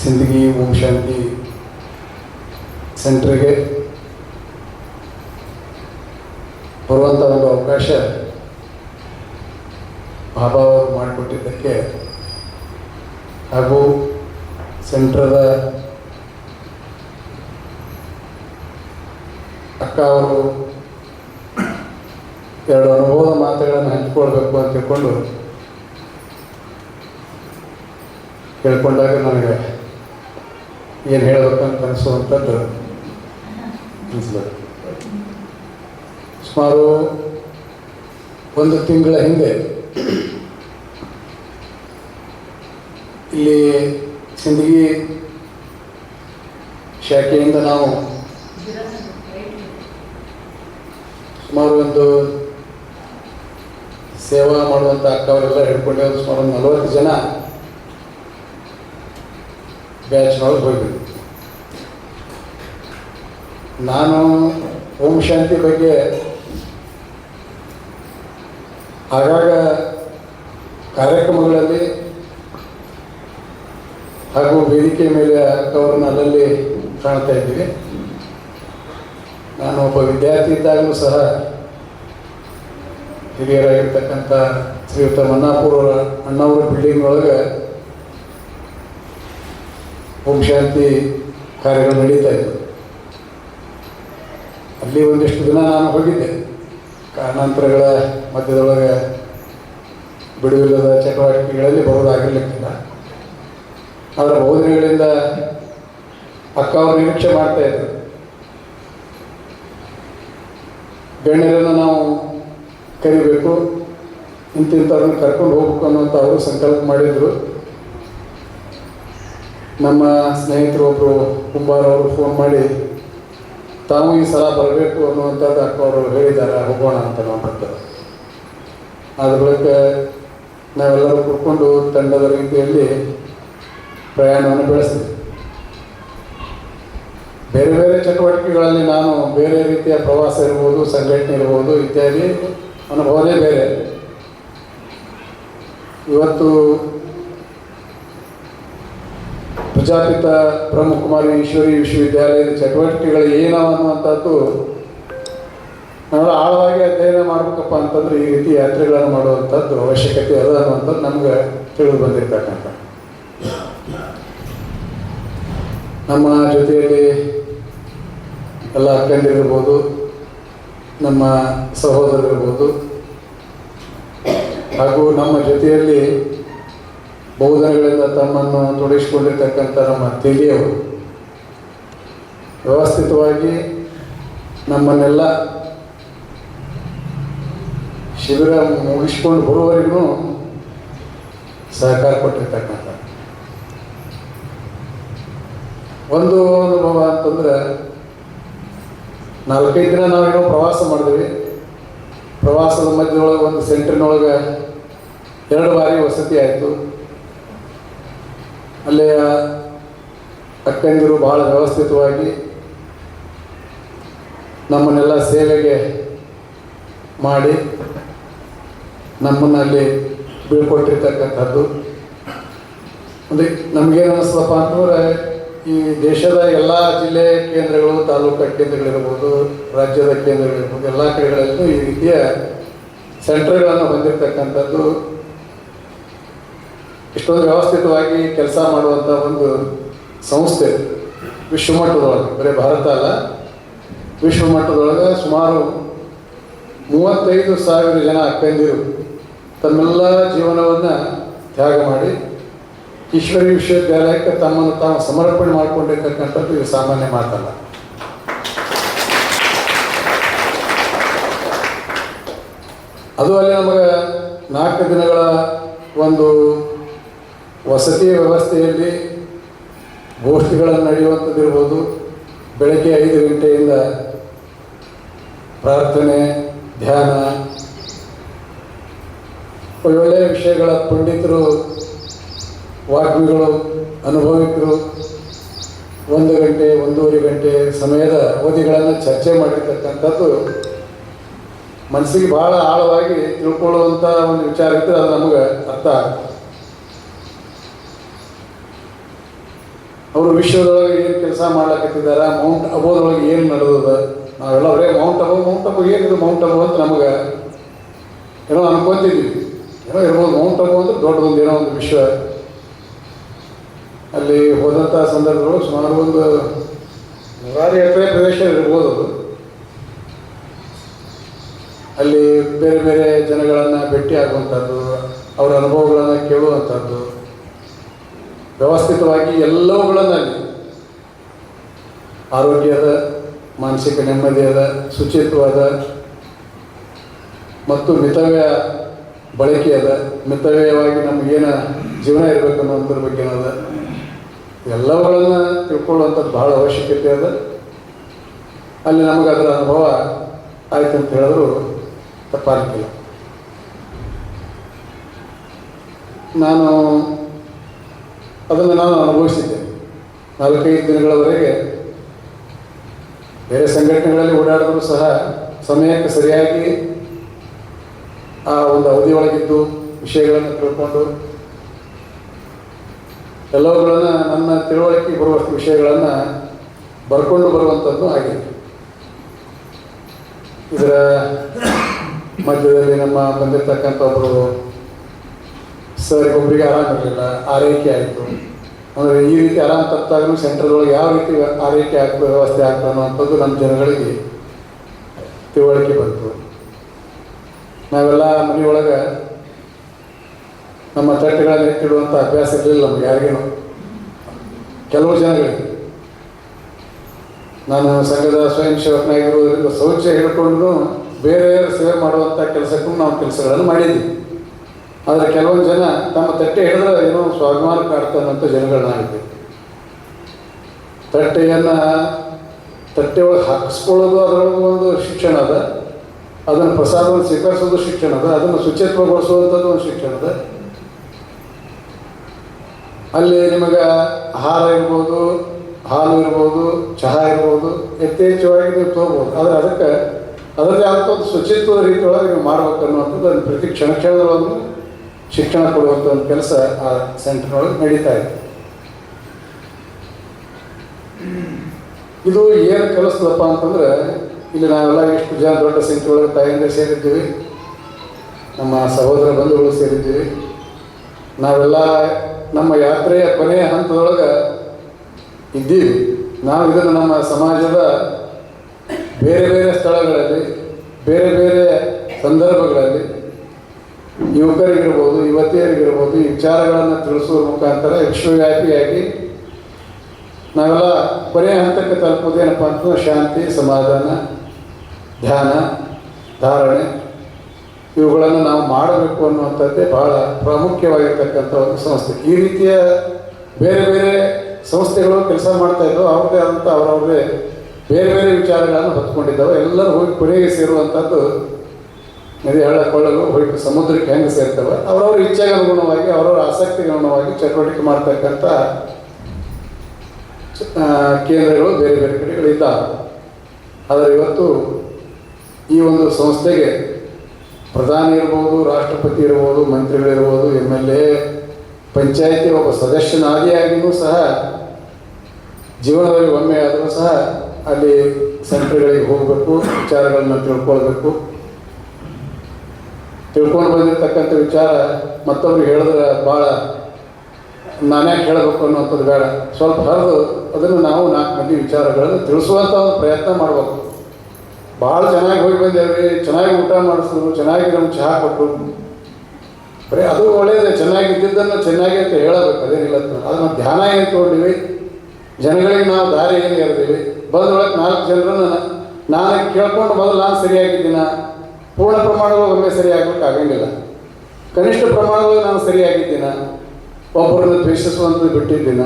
ಸಿಂದಗಿ ಓಂ ಶಾಂತಿ ಸೆಂಟ್ರಿಗೆ ಬರುವಂಥ ಒಂದು ಅವಕಾಶ ಬಾಬಾ ಅವರು ಮಾಡಿಕೊಟ್ಟಿದ್ದಕ್ಕೆ ಹಾಗೂ ಸೆಂಟ್ರದ ಅಕ್ಕ ಅವರು ಎರಡು ಅನುಭವದ ಮಾತುಗಳನ್ನು ಹಂಚಿಕೊಳ್ಬೇಕು ಅಂತ ಕೇಳ್ಕೊಂಡಾಗ ನನಗೆ ಏನು ಹೇಳಬೇಕಂತ ಅನಿಸುವಂಥದ್ದು ಅನಿಸ್ಬೇಕು. ಸುಮಾರು ಒಂದು ತಿಂಗಳ ಹಿಂದೆ ಇಲ್ಲಿ ಸಿಂದಗಿ ಶಾಖೆಯಿಂದ ನಾವು ಸುಮಾರು ಒಂದು ಸೇವಾ ಮಾಡುವಂಥ ಅಕ್ಕವರೆಲ್ಲ ಹಿಡ್ಕೊಂಡೆ ಸುಮಾರು 40 ಜನ ಬ್ಯಾಚ್ನೊಳಗೆ ಹೋಗಿದ್ವಿ. ನಾನು ಓಂ ಶಾಂತಿ ಬಗ್ಗೆ ಆಗಾಗ ಕಾರ್ಯಕ್ರಮಗಳಲ್ಲಿ ಹಾಗೂ ವೇದಿಕೆ ಮೇಲೆ ಅಕ್ಕವರನ್ನು ಅಲ್ಲಲ್ಲಿ ಕಾಣ್ತಾ ಇದ್ದೀವಿ. ನಾನು ಒಬ್ಬ ವಿದ್ಯಾರ್ಥಿ ಇದ್ದಾಗಲೂ ಸಹ ಹಿರಿಯರಾಗಿರ್ತಕ್ಕಂಥ ಶ್ರೀಯುತ ಮನ್ನಾಪುರ ಅಣ್ಣವರ ಬಿಲ್ಡಿಂಗ್ ಒಳಗೆ ಓಂ ಶಾಂತಿ ಕಾರ್ಯಗಳು ನಡೀತಾ ಇದ್ದವು. ಅಲ್ಲಿ ಒಂದಿಷ್ಟು ದಿನ ನಾನು ಹೋಗಿದ್ದೆ. ಕಾರಣಾಂತರಗಳ ಮಧ್ಯದೊಳಗೆ ಬಿಡುವಿಲ್ಲದ ಚಟುವಟಿಕೆಗಳಲ್ಲಿ ಬರೋದಾಗಿರ್ಲಿಕ್ಕಿಲ್ಲ. ಅದರ ಬಹುದಿನಗಳಿಂದ ಅಕ್ಕ ಅವರು ನಿರೀಕ್ಷೆ ಮಾಡ್ತಾಯಿದ್ರು. ಗಣ್ಯರನ್ನು ನಾವು ಕರಿಬೇಕು, ಇಂಥವ್ರನ್ನ ಕರ್ಕೊಂಡು ಹೋಗ್ಬೇಕು ಅನ್ನೋಂಥ ಅವರು ಸಂಕಲ್ಪ ಮಾಡಿದರು. ನಮ್ಮ ಸ್ನೇಹಿತರು ಒಬ್ಬರು ಕುಂಬಾರವರು ಫೋನ್ ಮಾಡಿ ತಾವು ಈ ಸಲ ಬರಬೇಕು ಅನ್ನುವಂಥದ್ದು ಅಕ್ಕ ಅವರು ಹೇಳಿದ್ದಾರೆ, ಹೋಗೋಣ ಅಂತ ನಾವು ಅದ್ರ ಬಳಿಕ ನಾವೆಲ್ಲರೂ ಕೂತ್ಕೊಂಡು ತಂಡದ ರೀತಿಯಲ್ಲಿ ಪ್ರಯಾಣವನ್ನು ಬೆಳೆಸಿದ್ವಿ. ಬೇರೆ ಬೇರೆ ಚಟುವಟಿಕೆಗಳಲ್ಲಿ ನಾನು ಬೇರೆ ರೀತಿಯ ಪ್ರವಾಸ ಇರ್ಬೋದು, ಸಂಘಟನೆ ಇರ್ಬೋದು ಇತ್ಯಾದಿ ಅನುಭವನೇ ಬೇರೆ. ಇವತ್ತು ಪ್ರಜಾಪಿತ ಬ್ರಹ್ಮಕುಮಾರಿ ಈಶ್ವರಿ ವಿಶ್ವವಿದ್ಯಾಲಯದ ಚಟುವಟಿಕೆಗಳು ಏನವ ಅನ್ನುವಂಥದ್ದು ನಾವು ಆಳವಾಗಿ ಅಧ್ಯಯನ ಮಾಡಬೇಕಪ್ಪ ಅಂತಂದ್ರೆ ಈ ರೀತಿ ಯಾತ್ರೆಗಳನ್ನು ಮಾಡುವಂಥದ್ದು ಅವಶ್ಯಕತೆ ಅದ ಅನ್ನುವಂಥದ್ದು ನಮ್ಗೆ ತಿಳಿದು ಬಂದಿರ್ತಕ್ಕಂಥ. ನಮ್ಮ ಜೊತೆಯಲ್ಲಿ ಎಲ್ಲ ಅಕ್ಕಂದಿರ್ಬೋದು, ನಮ್ಮ ಸಹೋದರರಿರ್ಬೋದು, ಹಾಗೂ ನಮ್ಮ ಜೊತೆಯಲ್ಲಿ ಬಹುದಿನಗಳಿಂದ ತಮ್ಮನ್ನು ತೊಡಗಿಸಿಕೊಂಡಿರ್ತಕ್ಕಂಥ ನಮ್ಮ ತೆಲಿಯವರು ವ್ಯವಸ್ಥಿತವಾಗಿ ನಮ್ಮನ್ನೆಲ್ಲ ಶಿಬಿರ ಮುಗಿಸ್ಕೊಂಡು ಬರುವವರೆಗೂ ಸಹಕಾರ ಕೊಟ್ಟಿರ್ತಕ್ಕಂಥ ಒಂದು ಅನುಭವ ಅಂತಂದ್ರೆ 4-5 ದಿನ ನಾವೇನೋ ಪ್ರವಾಸ ಮಾಡಿದ್ವಿ. ಪ್ರವಾಸದ ಮಧ್ಯದೊಳಗೆ ಒಂದು ಸೆಂಟ್ರಿನೊಳಗೆ 2 ಬಾರಿ ವಸತಿ ಆಯಿತು. ಅಲ್ಲೇ ಅಕ್ಕಂದಿರು ಭಾಳ ವ್ಯವಸ್ಥಿತವಾಗಿ ನಮ್ಮನ್ನೆಲ್ಲ ಸೇವೆಗೆ ಮಾಡಿ ನಮ್ಮನ್ನು ಅಲ್ಲಿ ಬೀಳ್ಕೊಟ್ಟಿರ್ತಕ್ಕಂಥದ್ದು. ಅಂದರೆ ನಮಗೇನು ಅನ್ನಿಸ್ತಪ್ಪ ಅಂತಂದರೆ ಈ ದೇಶದ ಎಲ್ಲ ಜಿಲ್ಲೆ ಕೇಂದ್ರಗಳು, ತಾಲೂಕು ಕೇಂದ್ರಗಳಿರ್ಬೋದು, ರಾಜ್ಯದ ಕೇಂದ್ರಗಳಿರ್ಬೋದು, ಎಲ್ಲ ಕಡೆಗಳಲ್ಲೂ ಈ ರೀತಿಯ ಸೆಂಟರ್ಗಳನ್ನು ಹೊಂದಿರತಕ್ಕಂಥದ್ದು, ಇಷ್ಟೊಂದು ವ್ಯವಸ್ಥಿತವಾಗಿ ಕೆಲಸ ಮಾಡುವಂಥ ಒಂದು ಸಂಸ್ಥೆ ವಿಶ್ವಮಟ್ಟದೊಳಗೆ, ಬರೀ ಭಾರತ ಅಲ್ಲ ವಿಶ್ವಮಟ್ಟದೊಳಗೆ ಸುಮಾರು 35,000 ಜನ ಅಕ್ಕಂದಿರು ತಮ್ಮೆಲ್ಲ ಜೀವನವನ್ನು ತ್ಯಾಗ ಮಾಡಿ ಈಶ್ವರಿ ವಿಶ್ವವಿದ್ಯಾಲಯಕ್ಕೆ ತಮ್ಮನ್ನು ತಾವು ಸಮರ್ಪಣೆ ಮಾಡಿಕೊಂಡಿರ್ತಕ್ಕಂಥದ್ದು ಇದು ಸಾಮಾನ್ಯ ಮಾತಲ್ಲ. ಅದು ಅಲ್ಲಿ ನಮಗೆ 4 ದಿನಗಳ ಒಂದು ವಸತಿ ವ್ಯವಸ್ಥೆಯಲ್ಲಿ ಗೋಷ್ಠಿಗಳನ್ನು ನಡೆಯುವಂಥದ್ದಿರ್ಬೋದು. ಬೆಳಗ್ಗೆ 5 ಗಂಟೆಯಿಂದ ಪ್ರಾರ್ಥನೆ, ಧ್ಯಾನ, ಒಳ್ಳೊಳ್ಳೆಯ ವಿಷಯಗಳ ಪಂಡಿತರು, ವಾಗ್ಮಿಗಳು, ಅನುಭವಿಕರು 1 ಗಂಟೆ 1.5 ಗಂಟೆ ಸಮಯದ ಅವಧಿಗಳನ್ನು ಚರ್ಚೆ ಮಾಡಿರ್ತಕ್ಕಂಥದ್ದು ಮನಸ್ಸಿಗೆ ಭಾಳ ಆಳವಾಗಿ ತಿಳ್ಕೊಳ್ಳುವಂಥ ಒಂದು ವಿಚಾರ ಇದ್ದರೆ ಅದು ನಮಗೆ ಅರ್ಥ ಆಗುತ್ತೆ. ಅವರು ವಿಶ್ವದೊಳಗೆ ಏನು ಕೆಲಸ ಮಾಡ್ಲಕತ್ತಿದ್ದಾರೆ, ಮೌಂಟ್ ಅಬೋದೊಳಗೆ ಏನು ನಡೆದದ, ನಾವೆಲ್ಲ ಬರೇ ಮೌಂಟ್ ಅಬೋ ಏನಿದು ಮೌಂಟ್ ಅಬೋ ಅಂತ ನಮಗೆ ಏನೋ ಅನ್ಕೊತಿದ್ವಿ. ಏನೋ ಇರ್ಬೋದು, ಮೌಂಟ್ ಅಬೋ ಅಂದ್ರೆ ದೊಡ್ಡದೊಂದು ಏನೋ ಒಂದು ವಿಶ್ವ. ಅಲ್ಲಿ ಹೋದಂಥ ಸಂದರ್ಭಗಳು ಸುಮಾರು ಒಂದು 100 ಎಕರೆ ಪ್ರದೇಶ ಇರ್ಬೋದು. ಅದು ಅಲ್ಲಿ ಬೇರೆ ಬೇರೆ ಜನಗಳನ್ನು ಭೇಟಿ ಆಗುವಂಥದ್ದು, ಅವರ ಅನುಭವಗಳನ್ನು ಕೇಳುವಂಥದ್ದು, ವ್ಯವಸ್ಥಿತವಾಗಿ ಎಲ್ಲವುಗಳನ್ನು ಅಲ್ಲಿ ಆರೋಗ್ಯದ, ಮಾನಸಿಕ ನೆಮ್ಮದಿಯಾದ, ಶುಚಿತ್ವದ ಮತ್ತು ಮಿತವ್ಯ ಬಳಕೆಯಾದ, ಮಿತವ್ಯಯವಾಗಿ ನಮಗೇನು ಜೀವನ ಇರಬೇಕು ಅನ್ನೋದ್ರ ಬಗ್ಗೆ ಅದ ಎಲ್ಲವುಗಳನ್ನು ತಿಳ್ಕೊಳ್ಳುವಂಥದ್ದು ಬಹಳ ಅವಶ್ಯಕತೆ ಅದ. ಅಲ್ಲಿ ನಮಗೆ ಅದರ ಅನುಭವ ಆಯ್ತು ಅಂತ ಹೇಳಿದ್ರು ತಪ್ಪಾಗಲಿಕ್ಕಿಲ್ಲ. ನಾನು ಅದನ್ನು ಅನುಭವಿಸಿದ್ದೆ 4-5 ದಿನಗಳವರೆಗೆ. ಬೇರೆ ಸಂಘಟನೆಗಳಲ್ಲಿ ಓಡಾಡಿದ್ರು ಸಹ ಸಮಯಕ್ಕೆ ಸರಿಯಾಗಿ ಆ ಒಂದು ಅವಧಿಯೊಳಗಿದ್ದು ವಿಷಯಗಳನ್ನು ತಿಳ್ಕೊಂಡು ಎಲ್ಲವುಗಳನ್ನು ನನ್ನ ತಿಳುವಳಿಕೆ ಬರುವಷ್ಟು ವಿಷಯಗಳನ್ನು ಬರ್ಕೊಂಡು ಬರುವಂಥದ್ದು ಆಗಿದೆ. ಇದರ ಮಧ್ಯದಲ್ಲಿ ನಮ್ಮ ಬಂದಿರತಕ್ಕಂಥ ಒಬ್ಬರು ಸರ್ ಒಬ್ಬರಿಗೆ ಆರಾಮಿರಲಿಲ್ಲ, ಆರೈಕೆ ಆಯಿತು. ಅಂದರೆ ಈ ರೀತಿ ಆರಾಮ ತಪ್ಪಾದ್ರೂ ಸೆಂಟ್ರದೊಳಗೆ ಯಾವ ರೀತಿ ಆರೈಕೆ ಆಗ್ತದೆ, ವ್ಯವಸ್ಥೆ ಆಗ್ತದೆ ಅನ್ನೋವಂಥದ್ದು ನಮ್ಮ ಜನಗಳಿಗೆ ತಿಳುವಳಿಕೆ ಬಂತು. ನಾವೆಲ್ಲ ಮನೆಯೊಳಗೆ ನಮ್ಮ ತಟ್ಟೆಗಳನ್ನು ಎತ್ತಿಡುವಂಥ ಅಭ್ಯಾಸ ಇರಲಿಲ್ಲ ನಮ್ಗೆ ಯಾರಿಗೇನು. ಕೆಲವು ಜನಗಳಿಗೆ ನಾನು ಸಂಘದ ಸ್ವಯಂ ಸೇವಕನಾಗಿರುವುದರಿಂದ ಶೌಚ ಹಿಡ್ಕೊಂಡು ಬೇರೆ ಸೇವೆ ಮಾಡುವಂಥ ಕೆಲಸಕ್ಕೂ ನಾವು ಕೆಲಸಗಳನ್ನು ಮಾಡಿದ್ವಿ. ಆದರೆ ಕೆಲವೊಂದು ಜನ ತಮ್ಮ ತಟ್ಟೆ ಹಿಡಿದ್ರೆ ಏನೋ ಸ್ವಾಭಿಮಾನ ಕಾಡ್ತಾನಂಥ ಜನಗಳನ್ನಾಗಿದ್ವಿ. ತಟ್ಟೆ ಒಳಗೆ ಹಾಕಿಸ್ಕೊಳ್ಳೋದು ಅದರೊಳಗೆ ಒಂದು ಶಿಕ್ಷಣ ಅದ, ಅದನ್ನು ಪ್ರಸಾದವನ್ನು ಸ್ವೀಕರಿಸೋದು ಶಿಕ್ಷಣ ಅದ, ಅದನ್ನು ಶುಚಿತ್ವಗೊಳಿಸುವಂಥದ್ದು ಒಂದು ಶಿಕ್ಷಣ ಅದ. ಅಲ್ಲಿ ನಿಮಗೆ ಆಹಾರ ಇರ್ಬೋದು, ಹಾಲು ಇರ್ಬೋದು, ಚಹಾ ಇರ್ಬೋದು, ಯಥೇಚ್ಛವಾಗಿ ನೀವು ತೊಗೋಬೋದು. ಆದರೆ ಅದಕ್ಕೆ ಅದರದೇ ಆದಂಥ ಒಂದು ಶುಚಿತ್ವದ ರೀತಿಯೊಳಗೆ ನೀವು ಮಾಡ್ಬೇಕು ಅನ್ನುವಂಥದ್ದು ಅದನ್ನು ಪ್ರತಿ ಕ್ಷಣದೊಳಗೂ ಶಿಕ್ಷಣ ಕೊಡುವಂಥ ಒಂದು ಕೆಲಸ ಆ ಸೆಂಟರ್ನೊಳಗೆ ನಡೀತಾ ಇತ್ತು. ಇದು ಏನು ಕಲಿಸ್ತದಪ್ಪ ಅಂತಂದ್ರೆ, ಇಲ್ಲಿ ನಾವೆಲ್ಲ ಎಷ್ಟು ಜನ ದೊಡ್ಡ ಸಂಖ್ಯೆ ಒಳಗೆ ತಾಯಿಯಿಂದ ಸೇರಿದ್ದೀವಿ, ನಮ್ಮ ಸಹೋದರ ಬಂಧುಗಳು ಸೇರಿದ್ದೀವಿ. ನಾವೆಲ್ಲ ನಮ್ಮ ಯಾತ್ರೆಯ ಕೊನೆಯ ಹಂತದೊಳಗೆ ಇದ್ದೀವಿ. ನಾವು ಇದನ್ನು ನಮ್ಮ ಸಮಾಜದ ಬೇರೆ ಬೇರೆ ಸ್ಥಳಗಳಲ್ಲಿ, ಬೇರೆ ಬೇರೆ ಸಂದರ್ಭಗಳಲ್ಲಿ ಯುವಕರಿಗಿರ್ಬೋದು, ಯುವತಿಯರಿಗಿರ್ಬೋದು ಈ ವಿಚಾರಗಳನ್ನು ತಿಳಿಸುವ ಮುಖಾಂತರ ವಿಶ್ವವ್ಯಾಪಿಯಾಗಿ ನಾವೆಲ್ಲ ಕೊನೆಯ ಹಂತಕ್ಕೆ ತಲುಪೋದೇನಪ್ಪ ಅಂತಂದ್ರೆ ಶಾಂತಿ, ಸಮಾಧಾನ, ಧ್ಯಾನ, ಧಾರಣೆ ಇವುಗಳನ್ನು ನಾವು ಮಾಡಬೇಕು ಅನ್ನುವಂಥದ್ದೇ ಬಹಳ ಪ್ರಾಮುಖ್ಯವಾಗಿರ್ತಕ್ಕಂಥ ಒಂದು ಸಂಸ್ಥೆ. ಈ ರೀತಿಯ ಬೇರೆ ಬೇರೆ ಸಂಸ್ಥೆಗಳು ಕೆಲಸ ಮಾಡ್ತಾ ಇದ್ದವು. ಅವ್ರದ್ದೇ ಆದಂಥ ಅವರವ್ರದೇ ಬೇರೆ ಬೇರೆ ವಿಚಾರಗಳನ್ನು ಹೊತ್ಕೊಂಡಿದ್ದಾವೆ. ಎಲ್ಲರೂ ಹೋಗಿ ಕೊನೆಗೆ ಸೇರುವಂಥದ್ದು ನದಿ ಹಳ್ಳ ಕೊಳ್ಳಗಳು ಹೋಗಿ ಸಮುದ್ರಕ್ಕೆ ಹೆಂಗೆ ಸೇರ್ತವೆ, ಅವರವ್ರ ಇಚ್ಛೆಗೆ ಅನುಗುಣವಾಗಿ, ಅವರವರ ಆಸಕ್ತಿಗೆ ಅನುಗುಣವಾಗಿ ಚಟುವಟಿಕೆ ಮಾಡ್ತಕ್ಕಂಥ ಕೇಂದ್ರಗಳು ಬೇರೆ ಬೇರೆ ಕಡೆಗಳಿದ್ದಾವೆ. ಆದರೆ ಇವತ್ತು ಈ ಒಂದು ಸಂಸ್ಥೆಗೆ ಪ್ರಧಾನಿ ಇರ್ಬೋದು, ರಾಷ್ಟ್ರಪತಿ ಇರ್ಬೋದು, ಮಂತ್ರಿಗಳಿರ್ಬೋದು, MLA, ಪಂಚಾಯಿತಿ ಒಬ್ಬ ಸದಸ್ಯನಾದಿಯಾಗಿಯೂ ಸಹ ಜೀವನದಲ್ಲಿ ಒಮ್ಮೆ ಆದರೂ ಸಹ ಅಲ್ಲಿ ಸೆಂಟ್ರ್ಗಳಿಗೆ ಹೋಗಬೇಕು, ವಿಚಾರಗಳನ್ನು ತಿಳ್ಕೊಂಡು ಬಂದಿರತಕ್ಕಂಥ ವಿಚಾರ ಮತ್ತೊಬ್ರಿಗೆ ಹೇಳಿದ್ರೆ ಭಾಳ ನಾನೇ ಹೇಳಬೇಕು ಅನ್ನೋಂಥದ್ದು ಬೇಡ. ಸ್ವಲ್ಪ ಹರಿದು ಅದನ್ನು ನಾವು 4 ಮಂದಿ ವಿಚಾರಗಳನ್ನು ತಿಳಿಸುವಂಥ ಒಂದು ಪ್ರಯತ್ನ ಮಾಡಬೇಕು. ಭಾಳ ಚೆನ್ನಾಗಿ ಹೋಗಿ ಬಂದೇವ್ರಿ, ಚೆನ್ನಾಗಿ ಊಟ ಮಾಡಿಸಿದ್ರು, ಚೆನ್ನಾಗಿ ನಮ್ಗೆ ಚಹಾ ಕೊಟ್ಟು, ಬರೀ ಅದು ಒಳ್ಳೆಯದೇ, ಚೆನ್ನಾಗಿದ್ದನ್ನು ಚೆನ್ನಾಗಿ ಅಂತ ಹೇಳಬೇಕು, ಅದೇನಿಲ್ಲ. ಅದನ್ನು ಧ್ಯಾನ ಏನು ತೊಗೊಂಡಿವಿ, ಜನಗಳಿಗೆ ನಾವು ದಾರಿ ಏನು ಎರೆದೀವಿ, ಬಂದೊಳಗೆ 4 ಜನರನ್ನು ನಾನು ಕೇಳ್ಕೊಂಡು ಮೊದಲು ನಾನು ಸರಿಯಾಗಿದ್ದೀನ, ಪೂರ್ಣ ಪ್ರಮಾಣಗಳು ಒಮ್ಮೆ ಸರಿಯಾಗಲಿಕ್ಕೆ ಆಗಂಗಿಲ್ಲ, ಕನಿಷ್ಠ ಪ್ರಮಾಣಗಳು ನಾನು ಸರಿಯಾಗಿದ್ದೀನ, ಒಬ್ಬರನ್ನು ದ್ವೇಷಿಸುವಂಥದ್ದು ಬಿಟ್ಟಿದ್ದೀನ,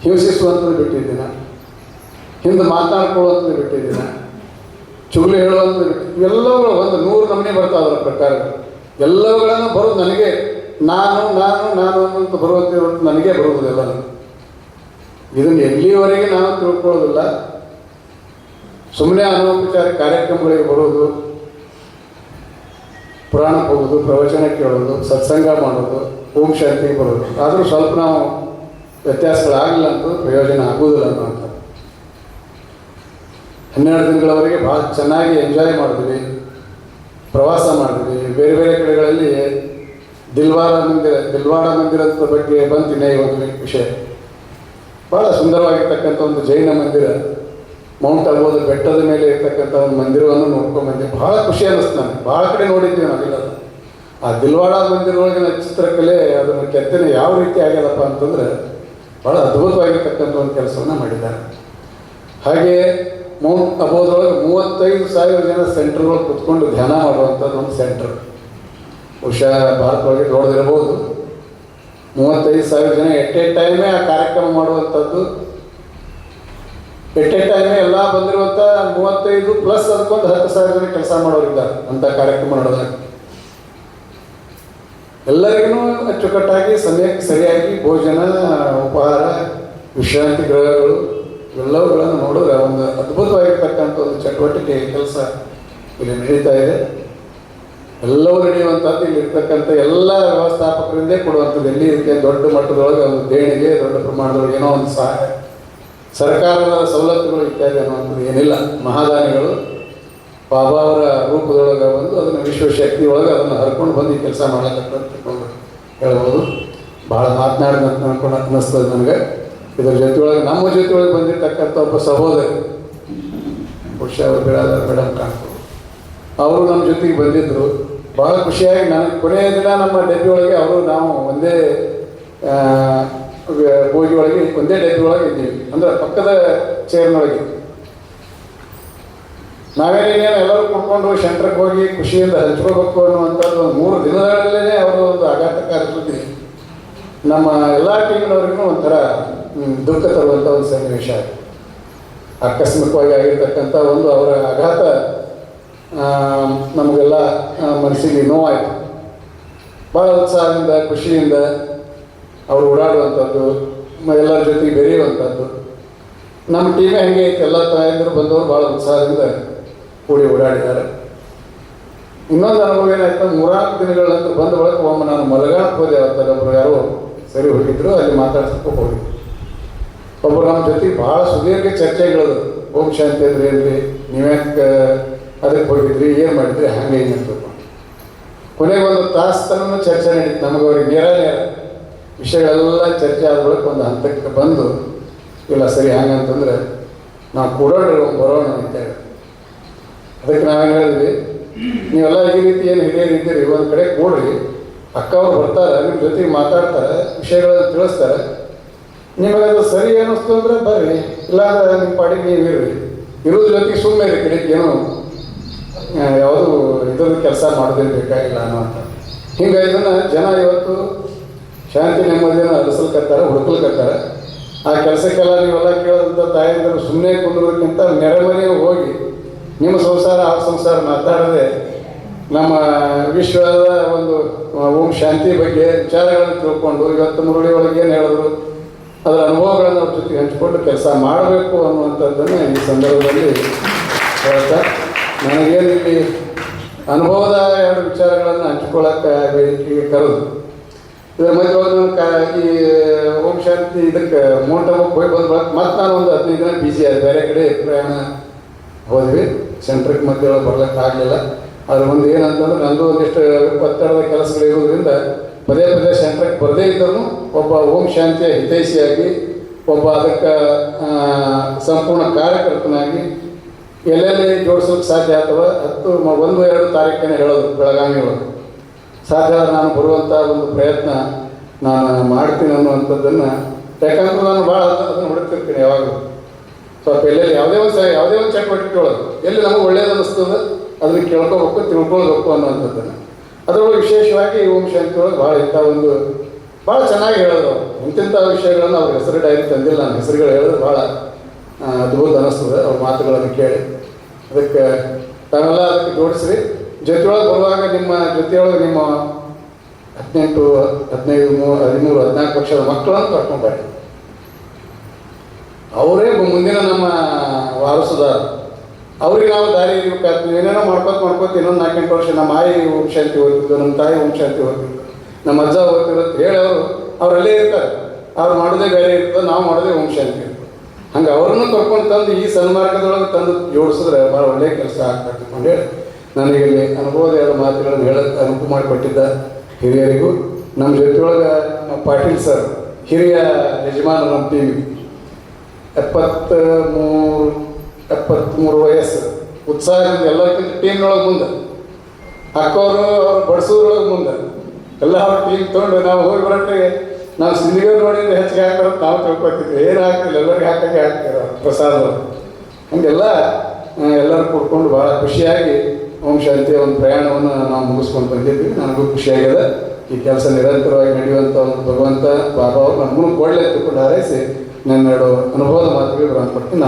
ಹಿಂಸಿಸುವಂಥದ್ದು ಬಿಟ್ಟಿದ್ದೀನ, ಹಿಂದೆ ಮಾತನಾಡ್ಕೊಳ್ಳುವಂಥದ್ದು ಬಿಟ್ಟಿದ್ದೀನ, ಚುಗುಲಿ ಹೇಳುವಂಥದ್ದು ಇವೆಲ್ಲವುಗಳು ಒಂದು 100 ನಮೂನೆ ಬರ್ತಾವೆ. ಅದರ ಪ್ರಕಾರ ಎಲ್ಲವುಗಳನ್ನು ಬರೋದು ನನಗೆ, ನಾನು ಅನ್ನೋಂಥ ಬರುವಂತೆ ನನಗೆ ಬರುವುದಿಲ್ಲ. ಇದನ್ನು ಎಲ್ಲಿವರೆಗೆ ನಾವು ತಿಳ್ಕೊಳ್ಳೋದಿಲ್ಲ. ಸುಮ್ಮನೆ ಅನೌಪಚಾರಿಕ ಕಾರ್ಯಕ್ರಮಗಳಿಗೆ ಬರೋದು, ಪುರಾಣಕ್ಕೆ ಹೋಗೋದು, ಪ್ರವಚನ ಕೇಳೋದು, ಸತ್ಸಂಗ ಮಾಡೋದು, ಓಂ ಶಾಂತಿಗೆ ಬರೋದು. ಆದರೂ ಸ್ವಲ್ಪ ನಾವು ವ್ಯತ್ಯಾಸಗಳಾಗಲಿಲ್ಲ ಅಂತ ಪ್ರಯೋಜನ ಆಗುವುದಿಲ್ಲ ಅನ್ನೋಂಥ 12 ದಿನಗಳವರೆಗೆ ಭಾಳ ಚೆನ್ನಾಗಿ ಎಂಜಾಯ್ ಮಾಡಿದ್ವಿ, ಪ್ರವಾಸ ಮಾಡಿದ್ವಿ. ಬೇರೆ ಬೇರೆ ಕಡೆಗಳಲ್ಲಿ ದಿಲ್ವಾಡ ಮಂದಿರದ ಬಗ್ಗೆ ಬಂತಿನೇ ಒಂದು ವಿಷಯ. ಭಾಳ ಸುಂದರವಾಗಿರ್ತಕ್ಕಂಥ ಒಂದು ಜೈನ ಮಂದಿರ, ಮೌಂಟ್ ಅಬೋದ ಬೆಟ್ಟದ ಮೇಲೆ ಇರ್ತಕ್ಕಂಥ ಒಂದು ಮಂದಿರವನ್ನು ನೋಡ್ಕೊಂಡು ಬಂದೆ. ಭಾಳ ಖುಷಿ ಅನ್ನಿಸ್ತು ನನಗೆ. ಭಾಳ ಕಡೆ ನೋಡಿದ್ದೀವಿ ನಾವೆಲ್ಲ. ಆ ದಿಲ್ವಾಡ ಮಂದಿರದೊಳಗಿನ ಚಿತ್ರಕಲೆ, ಅದನ್ನು ಕೆತ್ತನೆ ಯಾವ ರೀತಿ ಆಗ್ಯದಪ್ಪ ಅಂತಂದ್ರೆ ಭಾಳ ಅದ್ಭುತವಾಗಿರ್ತಕ್ಕಂಥ ಒಂದು ಕೆಲಸವನ್ನು ಮಾಡಿದ್ದಾರೆ. ಹಾಗೆ ಮೌಂಟ್ ಅಬೋದೊಳಗೆ 35,000 ಜನ ಸೆಂಟ್ರ್ಗಳು ಕೂತ್ಕೊಂಡು ಧ್ಯಾನ ಮಾಡುವಂಥದ್ದು ಒಂದು ಸೆಂಟ್ರ್. ಬಹುಶಃ ಭಾರತದೊಳಗೆ ದೊಡ್ಡದಿರಬಹುದು. 35,000 ಜನ ಎಟ್ ಎ ಟೈಮೇ ಆ ಕಾರ್ಯಕ್ರಮ ಮಾಡುವಂಥದ್ದು. ಎಟ್ ಎ ಟೈಮೇ ಎಲ್ಲ ಬಂದಿರುವಂಥ 35 ಪ್ಲಸ್ ಅದಕ್ಕೊಂದು 10,000 ಜನ ಕೆಲಸ ಮಾಡೋರಿದ್ದಾರೆ ಅಂಥ ಕಾರ್ಯಕ್ರಮ ನಡೆದಾಗ. ಎಲ್ಲರಿಗೂ ಅಚ್ಚುಕಟ್ಟಾಗಿ ಸಮಯಕ್ಕೆ ಸರಿಯಾಗಿ ಭೋಜನ, ಉಪಹಾರ, ವಿಶ್ರಾಂತಿ ಗೃಹಗಳು ಇವೆಲ್ಲವುಗಳನ್ನು ನೋಡಿದ್ರೆ ಒಂದು ಅದ್ಭುತವಾಗಿರ್ತಕ್ಕಂಥ ಒಂದು ಚಟುವಟಿಕೆ ಕೆಲಸ ಇಲ್ಲಿ ನಡೀತಾ ಇದೆ. ಎಲ್ಲವೂ ನಡೆಯುವಂಥದ್ದು ಇಲ್ಲಿರ್ತಕ್ಕಂಥ ಎಲ್ಲ ವ್ಯವಸ್ಥಾಪಕರಿಂದೇ ಕೊಡುವಂಥದ್ದು. ಎಲ್ಲಿ ಇದಕ್ಕೆ ದೊಡ್ಡ ಮಟ್ಟದೊಳಗೆ ಒಂದು ದೇಣಿಗೆ, ದೊಡ್ಡ ಪ್ರಮಾಣದೊಳಗೆ ಏನೋ ಒಂದು ಸಹಾಯ, ಸರ್ಕಾರದ ಸವಲತ್ತುಗಳು ಇತ್ಯಾದಿ ಅನ್ನುವಂಥದ್ದು ಏನಿಲ್ಲ. ಮಹಾದಾನಿಗಳು ಬಾಬಾ ಅವರ ರೂಪದೊಳಗೆ ಬಂದು ಅದನ್ನು ವಿಶ್ವಶಕ್ತಿ ಒಳಗೆ ಅದನ್ನು ಹರ್ಕೊಂಡು ಬಂದು ಈ ಕೆಲಸ ಮಾಡತಕ್ಕಂತ ಹೇಳ್ಬೋದು. ಭಾಳ ಮಾತನಾಡಿದಂತ ಅನ್ಕೊಂಡು ಅನ್ನಿಸ್ತದೆ ನನಗೆ. ಇದರ ಜೊತೆಯೊಳಗೆ ನಮ್ಮ ಜೊತೆಯೊಳಗೆ ಬಂದಿರತಕ್ಕಂಥ ಒಬ್ಬ ಸಹೋದರಿ, ಬಹುಶಃ ಅವರು ಮೇಡಮ್ ಕಾಣ್ಬೋದು, ಅವರು ನಮ್ಮ ಜೊತೆಗೆ ಬಂದಿದ್ದರು. ಭಾಳ ಖುಷಿಯಾಗಿ ನನಗೆ ಕೊನೆಯ ದಿನ ನಮ್ಮ ಡೆಬ್ಬಿ ಒಳಗೆ ಅವರು ನಾವು ಒಂದೇ ಬೋಗಿ ಒಳಗೆ ಒಂದೇ ಡೆಬ್ಬಿ ಒಳಗೆ ಇದ್ದೀವಿ, ಅಂದರೆ ಪಕ್ಕದ ಚೇರ್ನೊಳಗೆ. ನಾವೇನೇನು ಎಲ್ಲರೂ ಕುಡ್ಕೊಂಡು ಸೆಂಟ್ರಿಗೆ ಹೋಗಿ ಖುಷಿಯಿಂದ ಹಂಚ್ಕೋಬೇಕು ಅನ್ನುವಂಥದ್ದು 3 ದಿನಗಳಲ್ಲೇ ಅವರು ಒಂದು ಆಘಾತಕಾರಿ ಸುದ್ದಿ ನಮ್ಮ ಎಲ್ಲ ಟೀಮಿನವ್ರಿಗೂ ಒಂಥರ ದುಃಖ ತರುವಂಥ ಒಂದು ಸನ್ನಿವೇಶ. ಆಕಸ್ಮಿಕವಾಗಿ ಆಗಿರ್ತಕ್ಕಂಥ ಒಂದು ಅವರ ಆಘಾತ ನಮಗೆಲ್ಲ ಮನಸ್ಸಿಗೆ ನೋವಾಯಿತು. ಭಾಳ ಉತ್ಸಾಹದಿಂದ, ಖುಷಿಯಿಂದ ಅವರು ಓಡಾಡುವಂಥದ್ದು, ಎಲ್ಲರ ಜೊತೆಗೆ ಬೆರೆಯುವಂಥದ್ದು. ನಮ್ಮ ಟೀಮೇ ಹೆಂಗೆ ಐತೆ, ಎಲ್ಲ ತಾಯಂದಿರು ಬಂದವರು ಭಾಳ ಉತ್ಸಾಹದಿಂದ ಕೂಡಿ ಓಡಾಡಿದ್ದಾರೆ. ಇನ್ನೊಂದು ಅನುಭವ ಏನಾಯ್ತು, 3-4 ದಿನಗಳ ನಂತರ ಬಂದ ಬಳಿಕ ಒಮ್ಮೆ ನಾನು ಮಲಗಾಣಕ್ಕೆ ಹೋದೆ. ಅವತ್ತರ ಒಬ್ಬರು ಯಾರೋ ಸರಿ ಹೋಗಿದ್ರು, ಅಲ್ಲಿ ಮಾತಾಡ್ಸಕ್ಕೆ ಹೋಗಿದ್ರು. ಒಬ್ಬರು ನಮ್ಮ ಜೊತೆಗೆ ಭಾಳ ಸುದೀರ್ಘ ಚರ್ಚೆಗಳು, ಓಂ ಶಾಂತಿ ಅಂದ್ರೆ ಏನ್ರಿ, ನೀವ್ಯಾಕೆ ಅದಕ್ಕೆ ಹೋಗಿದ್ರಿ, ಏನು ಮಾಡಿದ್ರಿ, ಹಾಗೆ ಹಿಂಗೆ ಅಂತ. ಕೊನೆಗೆ ಒಂದು ತಾಸು ತನಕ ಚರ್ಚೆ ನಡೀತು. ನಮಗೆ ಅವ್ರಿಗೆ ನೇರ ವಿಷಯಗಳೆಲ್ಲ ಚರ್ಚೆ ಆದ ಬಳಿಕ ಒಂದು ಹಂತಕ್ಕೆ ಬಂದು, ಇಲ್ಲ ಸರಿ ಹಂಗಂತಂದ್ರೆ ನಾವು ಕೊಡೋಣ ಬರೋಣ ಅಂತೇಳಿ. ಅದಕ್ಕೆ ನಾವೇನು ಹೇಳಿದ್ವಿ, ನೀವೆಲ್ಲ ಈ ರೀತಿ ಏನು ಹಿರಿಯರು ಇದ್ದೀರಿ, ಒಂದು ಕಡೆ ಕೂಡ್ರಿ, ಅಕ್ಕ ಅವ್ರು ಬರ್ತಾರೆ, ನಿಮ್ಮ ಜೊತೆಗೆ ಮಾತಾಡ್ತಾರೆ, ವಿಷಯಗಳನ್ನು ತಿಳಿಸ್ತಾರೆ. ನಿಮಗದು ಸರಿ ಅನ್ನಿಸ್ತು ಅಂದರೆ ಬರ್ರಿ, ಇಲ್ಲಾಂದ್ರೆ ನಿಮ್ಮ ಪಾಡಿಗೆ ನೀವು ಇರ್ರಿ. ಇರೋದ್ರ ಜೊತೆಗೆ ಸುಮ್ಮನೆ ಇರಿ, ಕಡೆಗೆ ಏನೋ ಯಾವುದು ಇದೊಂದು ಕೆಲಸ ಮಾಡೋದೇನು ಬೇಕಾಗಿಲ್ಲ ಅನ್ನೋಂಥ. ಹಿಂಗೆ ಇದನ್ನು ಜನ ಇವತ್ತು ಶಾಂತಿ ನೆಮ್ಮದಿಯನ್ನು ಅರಸಲ್ಕತ್ತಾರೆ, ಹುಡುಕಲ್ಕತ್ತಾರೆ. ಆ ಕೆಲಸಕ್ಕೆಲ್ಲ ನೀವೆಲ್ಲ ಕೇಳೋದಂಥ ತಾಯಂದಿರು ಸುಮ್ಮನೆ ಕುಂದ್ರೋದಕ್ಕಿಂತ ನೆರೆಮನೆಗೆ ಹೋಗಿ ನಿಮ್ಮ ಸಂಸಾರ ಆ ಸಂಸಾರ ಮಾತಾಡದೆ ನಮ್ಮ ವಿಶ್ವದ ಒಂದು ಓಂ ಶಾಂತಿ ಬಗ್ಗೆ ವಿಚಾರಗಳನ್ನು ತಿಳ್ಕೊಂಡು, ಇವತ್ತು ಮುರುಳಿ ಒಳಗೆ ಏನು ಹೇಳಿದ್ರು ಅದರ ಅನುಭವಗಳನ್ನು ಅವ್ರ ಜೊತೆಗೆ ಹಂಚಿಕೊಂಡು ಕೆಲಸ ಮಾಡಬೇಕು ಅನ್ನುವಂಥದ್ದನ್ನು ಈ ಸಂದರ್ಭದಲ್ಲಿ ಹೇಳ್ತಾ, ನನಗೇನು ಇಲ್ಲಿ ಅನುಭವದ 2 ವಿಚಾರಗಳನ್ನು ಹಂಚಿಕೊಳ್ಳೋಕ್ಕೆ ವೇದಿಕೆಗೆ ಕರೆದು, ಇದರ ಮಧ್ಯೆ ಈ ಓಂ ಶಾಂತಿ ಇದಕ್ಕೆ ಮೋಟಕ್ಕೆ ಹೋಗಿ ಬಂದ ಮತ್ತೆ ನಾನು ಒಂದು 15 ದಿನ ಬಿಸಿ ಆದ, ಬೇರೆ ಕಡೆ ಪ್ರಯಾಣ ಹೋದ್ವಿ. ಸೆಂಟ್ರಿಗೆ ಮಧ್ಯೆ ಬರ್ಲಿಕ್ಕೆ ಆಗಲಿಲ್ಲ. ಅದ್ರ ಒಂದು ಏನಂತಂದ್ರೆ ನಂದು ಒಂದಿಷ್ಟು ಒತ್ತಡದ ಕೆಲಸಗಳಿರೋದ್ರಿಂದ ಪದೇ ಪದೇ ಸೆಂಟ್ರಿಗೆ ಬರದೇ ಇದ್ದರೂ ಒಬ್ಬ ಓಂ ಶಾಂತಿಯ ಹಿತೈಷಿಯಾಗಿ, ಒಬ್ಬ ಅದಕ್ಕೆ ಸಂಪೂರ್ಣ ಕಾರ್ಯಕರ್ತನಾಗಿ ಎಲ್ಲೆಲ್ಲಿ ಜೋಡಿಸೋಕ್ಕೆ ಸಾಧ್ಯ ಅಥವಾ 1-2 ತಾರೀಕೇನೆ ಹೇಳೋದು ಬೆಳಗಾವಿ ಒಳಗೆ ಸಾಧ್ಯ ನಾನು ಬರುವಂಥ ಒಂದು ಪ್ರಯತ್ನ ನಾನು ಮಾಡ್ತೀನಿ ಅನ್ನುವಂಥದ್ದನ್ನು. ಯಾಕಂದ್ರೆ ನಾನು ಭಾಳ ಅದನ್ನು ಹುಡುಕ್ತಿರ್ತೀನಿ ಯಾವಾಗಲೂ. ಸ್ವಲ್ಪ ಎಲ್ಲೆಲ್ಲಿ ಯಾವುದೇ ಒಂದು ಚಟುವಟಿಕೆ ಒಳಗೆ ಎಲ್ಲಿ ನಮಗೆ ಒಳ್ಳೇದು ಅನ್ನಿಸ್ತದೆ ಅದನ್ನು ಕೇಳ್ಕೋಬೇಕು, ತಿಳ್ಕೊಳ್ಬೇಕು ಅನ್ನುವಂಥದ್ದನ್ನು. ಅದರೊಳಗೆ ವಿಶೇಷವಾಗಿ ಓಂ ಶಾಂತಿ ಒಳಗೆ ಭಾಳ ಚೆನ್ನಾಗಿ ಹೇಳೋದು. ಇಂತಿಂಥ ವಿಷಯಗಳನ್ನು ಅವ್ರ ಹೆಸರು ಡೈರಿ ತಂದಿಲ್ಲ, ನಾನು ಹೆಸರುಗಳು ಹೇಳಿದ್ರೆ ಭಾಳ ಅದ್ಭುತ ಅನ್ನಿಸ್ತದೆ ಅವ್ರ ಮಾತುಗಳನ್ನು ಕೇಳಿ. ಅದಕ್ಕೆ ತಾವೆಲ್ಲ ಅದಕ್ಕೆ ಜೋಡಿಸ್ರಿ. ಜೊತೆಯೊಳಗೆ ಬರುವಾಗ ನಿಮ್ಮ ಜೊತೆಯೊಳಗೆ ನಿಮ್ಮ 18, 15, 13, 14 ವರ್ಷದ ಮಕ್ಕಳನ್ನು ಕರ್ಕೊಂಡ್ಬರ್ರಿ. ಅವರೇ ಮುಂದಿನ ನಮ್ಮ ವಾರಸುದಾರ. ಅವ್ರಿಗೆ ನಾವು ದಾರಿ ಇರಬೇಕಾಗ್ತದೆ. ಏನೇನೋ ಮಾಡ್ಕೋತ ಇನ್ನೊಂದು 4-8 ವರ್ಷ ನಮ್ಮ ಆಯಿ ಓಂ ಶಾಂತಿ ಓದ್ತಿದ್ದು, ನಮ್ಮ ತಾಯಿ ಓಂ ಶಾಂತಿ ಓದ್ತಿದ್ದು, ನಮ್ಮ ಅಜ್ಜ ಓದ್ತಿರೋದು ಹೇಳಿ ಅವರಲ್ಲೇ ಇರ್ತಾರೆ. ಅವ್ರು ಮಾಡೋದೇ ಬೇರೆ ಇರ್ತದೆ, ನಾವು ಮಾಡೋದೇ ಓಂ ಶಾಂತಿ ಇರ್ತದೆ. ಹಂಗೆ ಅವ್ರನ್ನೂ ಕರ್ಕೊಂಡು ತಂದು ಈ ಸನ್ಮಾರ್ಗದೊಳಗೆ ತಂದು ಜೋಡಿಸಿದ್ರೆ ಭಾಳ ಒಳ್ಳೆಯ ಕೆಲಸ ಆಗ್ತದೆ ಅಂತೇಳಿ ನನಗೆ ಇಲ್ಲಿ ಅನುಭವದ ಎರಡು ಮಾತುಗಳನ್ನು ಹೇಳಕ್ಕೆ ಅನುಕೂಲ ಮಾಡಿಕೊಟ್ಟಿದ್ದ ಹಿರಿಯರಿಗೂ, ನಮ್ಮ ಜೊತೆಯೊಳಗೆ ನಮ್ಮ ಪಾಟೀಲ್ ಸರ್ ಹಿರಿಯ ಯಜಮಾನ ನಮ್ಮ ಟೀಮ್ 73 ವಯಸ್ಸು ಉತ್ಸಾಹದಿಂದ ಎಲ್ಲರಿಗಿಂತ ಟೀಮ್ನೊಳಗೆ ಮುಂದೆ ಅಕ್ಕವರು ಅವ್ರು ಬಡಿಸೋದ್ರೊಳಗೆ ಮುಂದೆ ಎಲ್ಲ ಅವ್ರ ಟೀಮ್ ತೊಗೊಂಡು ನಾವು ಹೋಗಿ ಬರೋಟ್ಟಿಗೆ ನಾವು ಸಿಂಧಿಗೆ ನೋಡಿದ್ರೆ ಹೆಚ್ಚಿಗೆ ಹಾಕ್ತಾರೆ ನಾವು ತಿಳ್ಕೊತಿದ್ವಿ, ಏನು ಹಾಕ್ತಿಲ್ಲ ಎಲ್ಲರಿಗೆ ಹಾಕಕ್ಕೆ ಹಾಕ್ತಾರೆ ಪ್ರಸಾದ. ಹಂಗೆಲ್ಲ ಎಲ್ಲರೂ ಕೂಡ್ಕೊಂಡು ಭಾಳ ಖುಷಿಯಾಗಿ ಓಂ ಶಾಂತಿಯ ಒಂದು ಪ್ರಯಾಣವನ್ನು ನಾವು ಮುಗಿಸ್ಕೊಂಡು ಬಂದಿದ್ವಿ. ನನಗೂ ಖುಷಿಯಾಗಿದೆ. ಈ ಕೆಲಸ ನಿರಂತರವಾಗಿ ನಡೆಯುವಂಥ ಒಂದು ಭಗವಂತ ಬಾಬಾ ಅವರು ನಮ್ಮನ್ನು ಕೊಡಲೇ ತಿಳ್ಕೊಂಡು ಹಾರೈಸಿ ನನ್ನೆರಡು ಅನುಭವದ ಮಾತುಗಳು ನಾನು ಕೊಡ್ತೀನಿ.